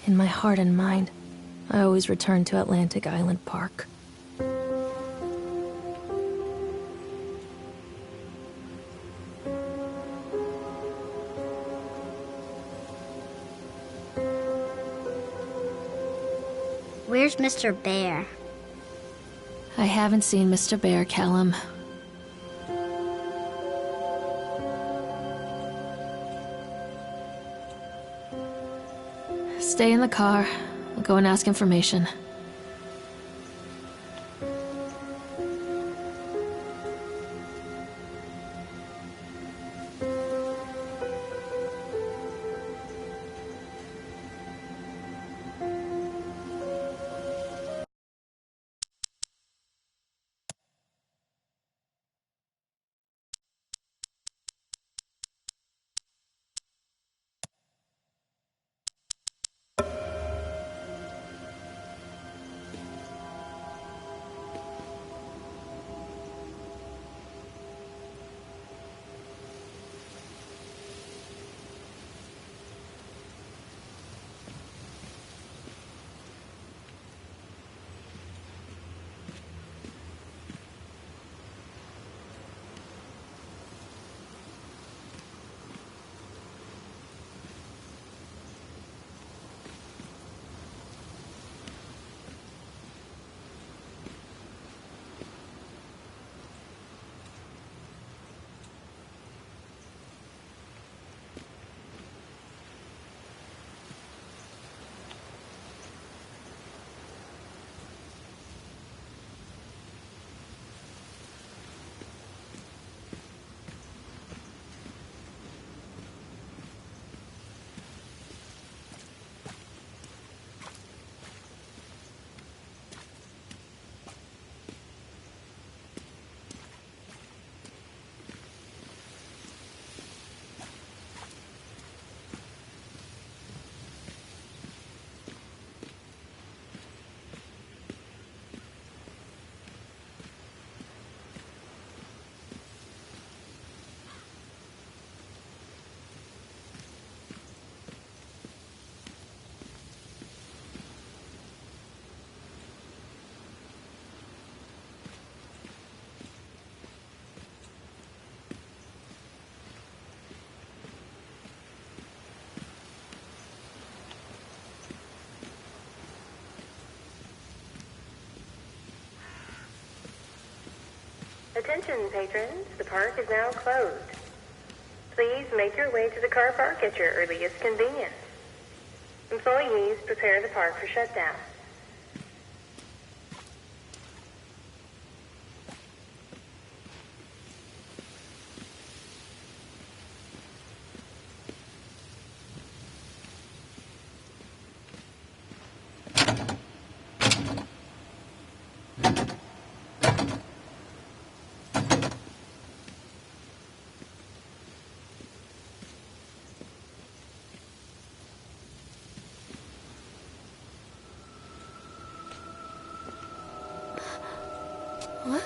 In my heart and mind, I always return to Atlantic Island Park. Where's Mr. Bear? I haven't seen Mr. Bear, Callum. Stay in the car. I'll go and ask information. Attention, patrons. The park is now closed. Please make your way to the car park at your earliest convenience. Employees prepare the park for shutdown. What?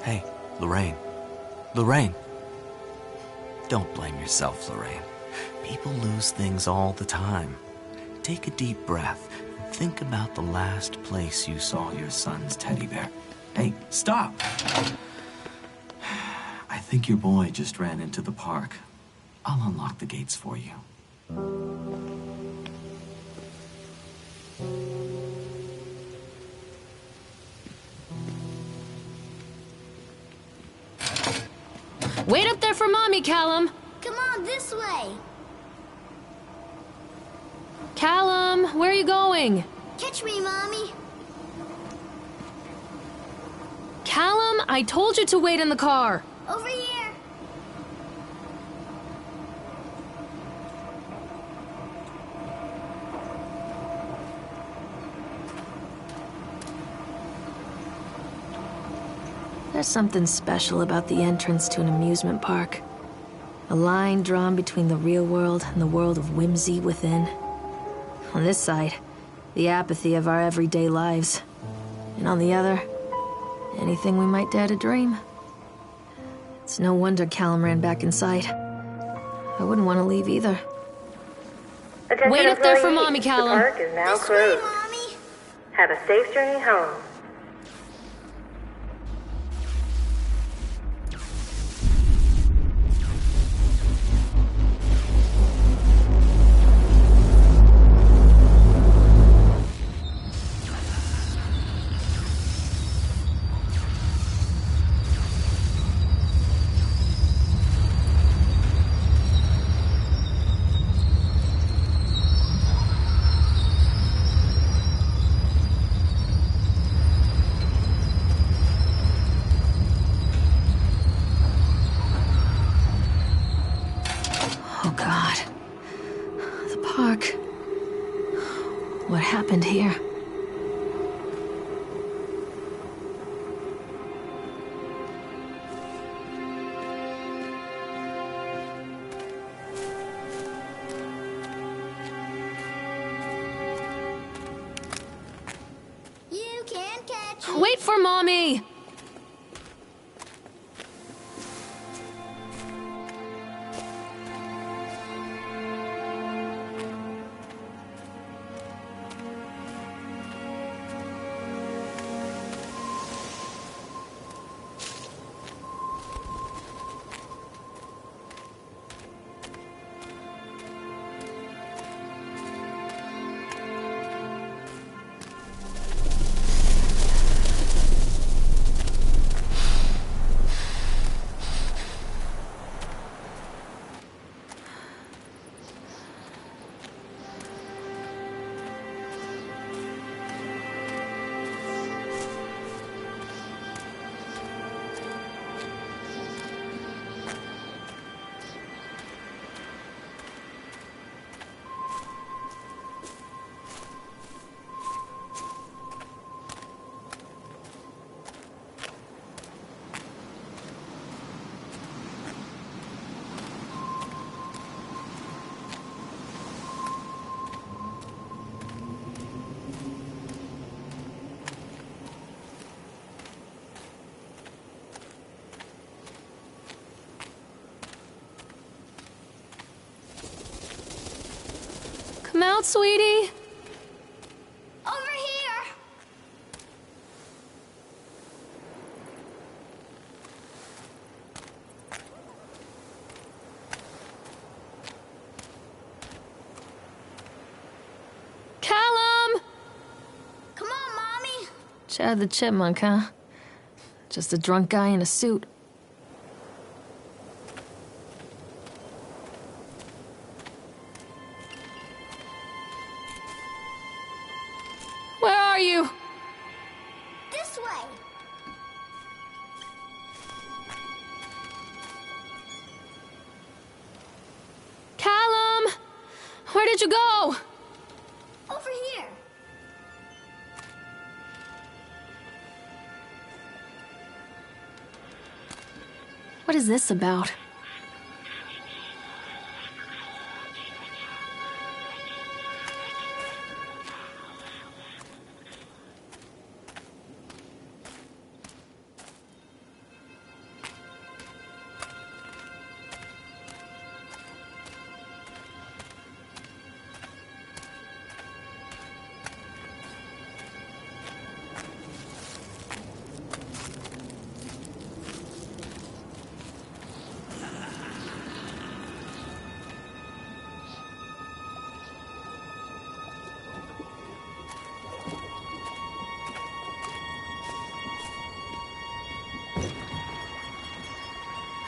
Hey, Lorraine. Lorraine! Don't blame yourself, Lorraine. People lose things all the time. Take a deep breath and think about the last place you saw your son's teddy bear. Hey, stop! I think your boy just ran into the park. I'll unlock the gates for you. Wait up there for Mommy, Callum! Come on, this way. Callum, where are you going? Catch me, Mommy. Callum, I told you to wait in the car. Over here. There's something special about the entrance to an amusement park. A line drawn between the real world and the world of whimsy within. On this side, the apathy of our everyday lives. And on the other, anything we might dare to dream. It's no wonder Callum ran back inside. I wouldn't want to leave either. Attention Wait up there for employees, Mommy, Callum. The park is now This way, closed. Mommy. Have a safe journey home. Oh God. The park. What happened here? You can't catch me. Wait for Mommy! Come out, sweetie. Over here. Callum! Come on, Mommy. Chad the Chipmunk, huh? Just a drunk guy in a suit. Where are you? This way. Callum! Where did you go? Over here. What is this about?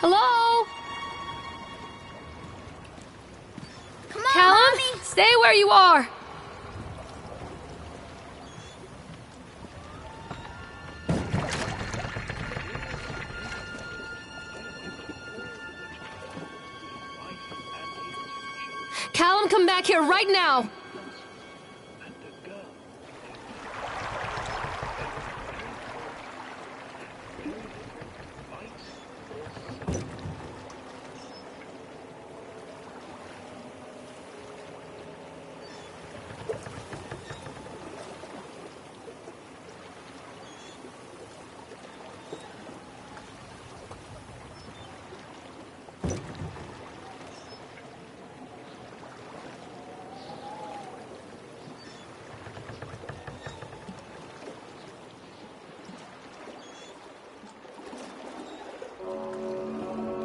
Hello? Come on, Callum? Mommy. Stay where you are. Callum, come back here right now.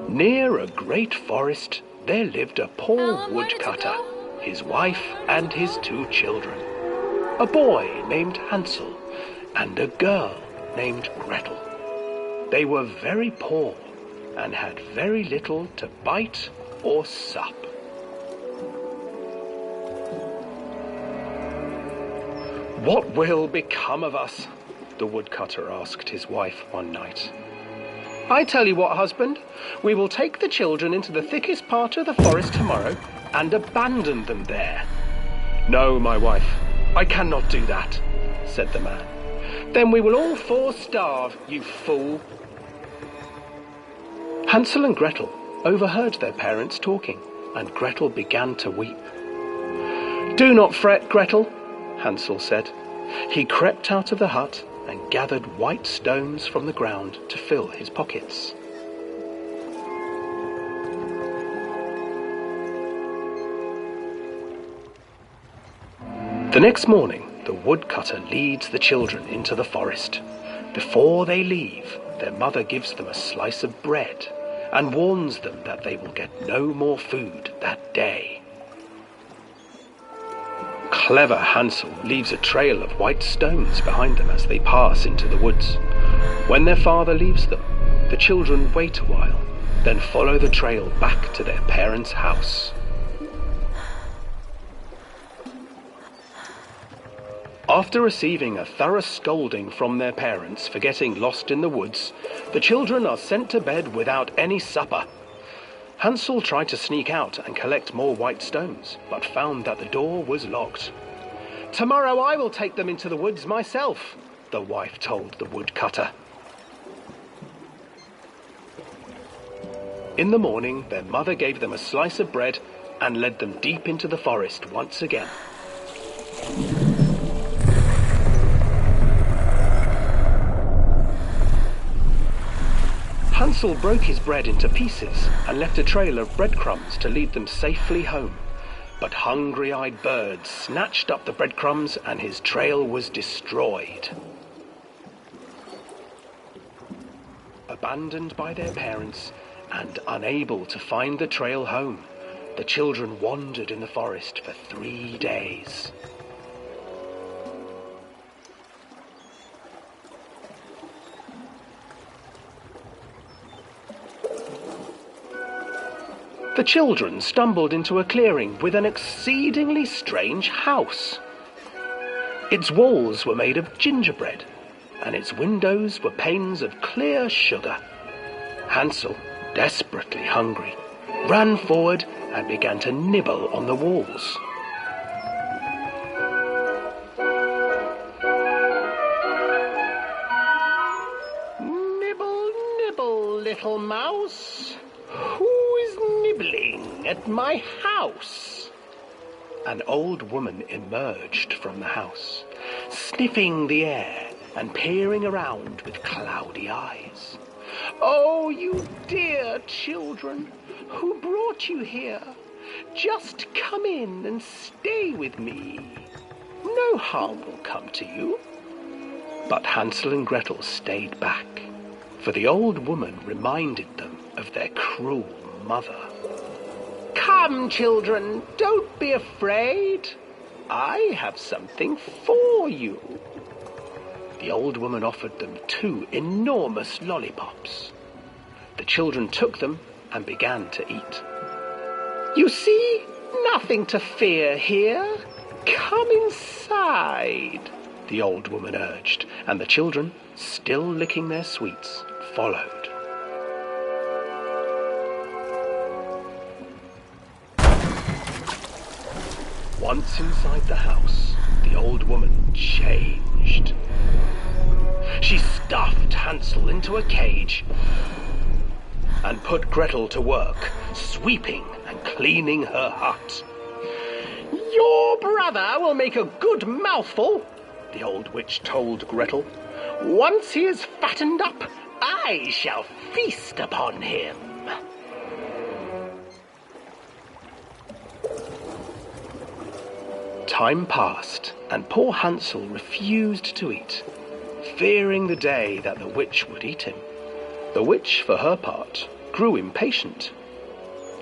Near a great forest, there lived a poor Callum, where did you woodcutter, go? his wife and his 2 children. A boy named Hansel and a girl named Gretel. They were very poor and had very little to bite or sup. "What will become of us?" the woodcutter asked his wife one night. "I tell you what, husband, we will take the children into the thickest part of the forest tomorrow and abandon them there." "No, my wife, I cannot do that," said the man. "Then we will all 4 starve, you fool." Hansel and Gretel overheard their parents talking, and Gretel began to weep. "Do not fret, Gretel," Hansel said. He crept out of the hut and gathered white stones from the ground to fill his pockets. The next morning, the woodcutter leads the children into the forest. Before they leave, their mother gives them a slice of bread and warns them that they will get no more food that day. Clever Hansel leaves a trail of white stones behind them as they pass into the woods. When their father leaves them, the children wait a while, then follow the trail back to their parents' house. After receiving a thorough scolding from their parents for getting lost in the woods, the children are sent to bed without any supper. Hansel tried to sneak out and collect more white stones, but found that the door was locked. "Tomorrow I will take them into the woods myself," the wife told the woodcutter. In the morning, their mother gave them a slice of bread and led them deep into the forest once again. Hansel broke his bread into pieces and left a trail of breadcrumbs to lead them safely home. But hungry-eyed birds snatched up the breadcrumbs and his trail was destroyed. Abandoned by their parents and unable to find the trail home, the children wandered in the forest for 3 days. The children stumbled into a clearing with an exceedingly strange house. Its walls were made of gingerbread, and its windows were panes of clear sugar. Hansel, desperately hungry, ran forward and began to nibble on the walls. "Nibble, nibble, little mouse. Who is nibbling at my house?" An old woman emerged from the house, sniffing the air and peering around with cloudy eyes. "Oh, you dear children, who brought you here? Just come in and stay with me. No harm will come to you." But Hansel and Gretel stayed back, for the old woman reminded them of their cruel mother. "Come, children, don't be afraid. I have something for you." The old woman offered them 2 enormous lollipops. The children took them and began to eat. "You see, nothing to fear here. Come inside," the old woman urged, and the children, still licking their sweets, followed. Once inside the house, the old woman changed. She stuffed Hansel into a cage and put Gretel to work, sweeping and cleaning her hut. "Your brother will make a good mouthful," the old witch told Gretel. "Once he is fattened up, I shall feast upon him." Time passed, and poor Hansel refused to eat, fearing the day that the witch would eat him. The witch, for her part, grew impatient.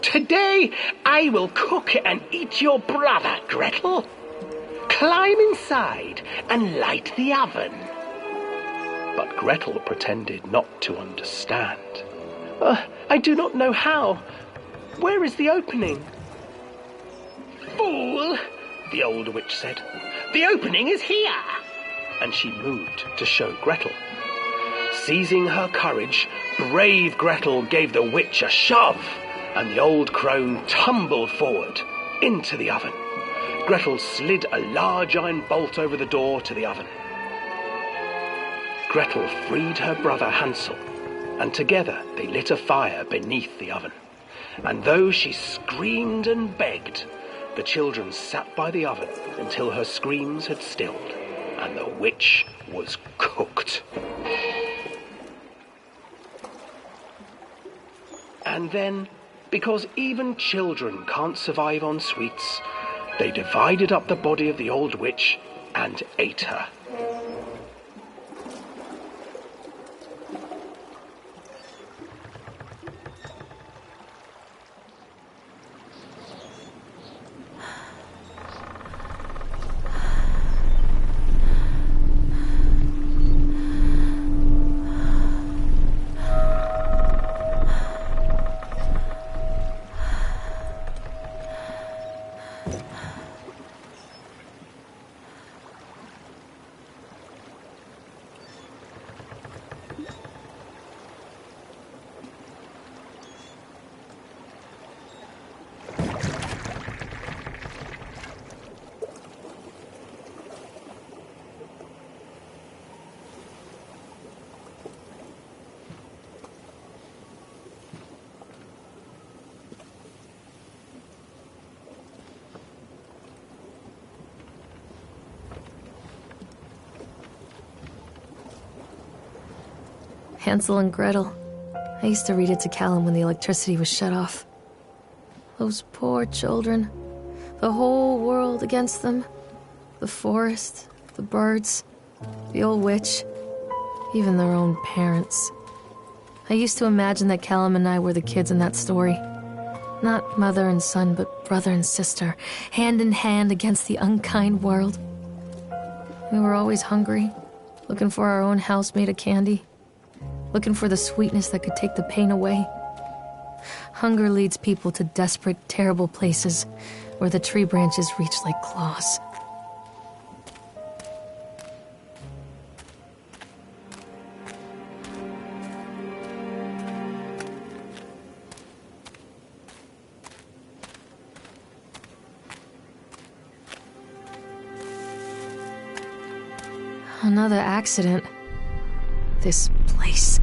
"Today I will cook and eat your brother, Gretel. Climb inside and light the oven." But Gretel pretended not to understand. "I do not know how. Where is the opening?" "Fool," the old witch said. "The opening is here." And she moved to show Gretel. Seizing her courage, brave Gretel gave the witch a shove, and the old crone tumbled forward into the oven. Gretel slid a large iron bolt over the door to the oven. Gretel freed her brother Hansel, and together they lit a fire beneath the oven. And though she screamed and begged, the children sat by the oven until her screams had stilled, and the witch was cooked. And then, because even children can't survive on sweets, they divided up the body of the old witch and ate her. Hansel and Gretel. I used to read it to Callum when the electricity was shut off. Those poor children. The whole world against them. The forest, the birds, the old witch, even their own parents. I used to imagine that Callum and I were the kids in that story. Not mother and son, but brother and sister, hand in hand against the unkind world. We were always hungry, looking for our own house made of candy. Looking for the sweetness that could take the pain away. Hunger leads people to desperate, terrible places where the tree branches reach like claws. Another accident. This place.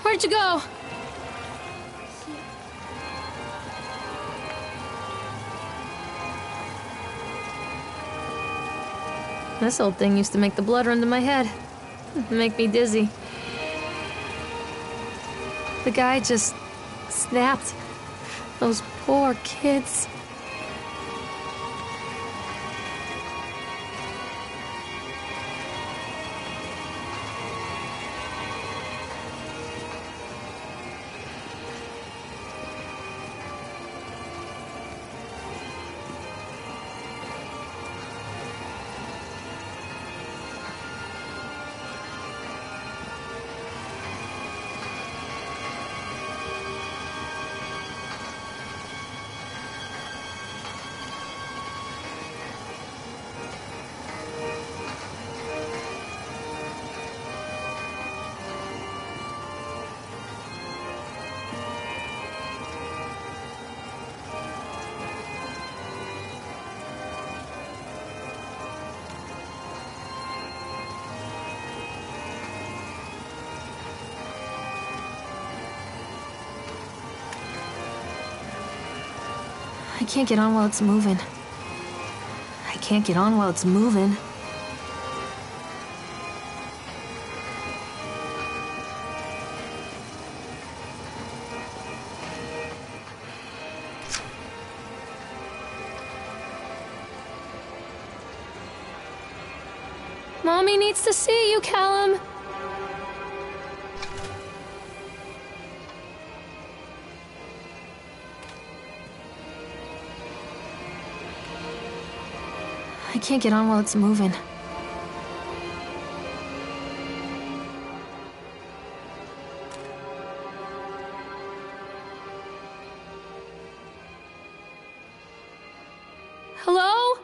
Where'd you go? This old thing used to make the blood run to my head. Make me dizzy. The guy just snapped. Those poor kids. I can't get on while it's moving. I can't get on while it's moving. Mommy needs to see you, Callum. I can't get on while it's moving. Hello?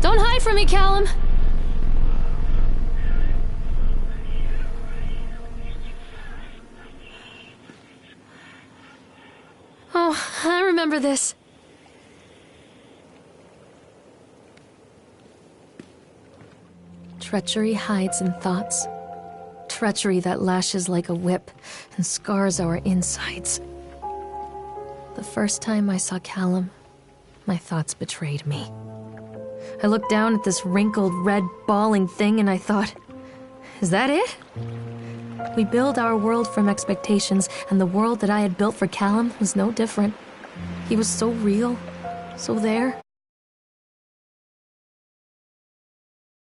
Don't hide from me, Callum. Oh, I remember this. Treachery hides in thoughts. Treachery that lashes like a whip and scars our insides. The first time I saw Callum, my thoughts betrayed me. I looked down at this wrinkled, red, bawling thing and I thought, is that it? We build our world from expectations, and the world that I had built for Callum was no different. He was so real, so there.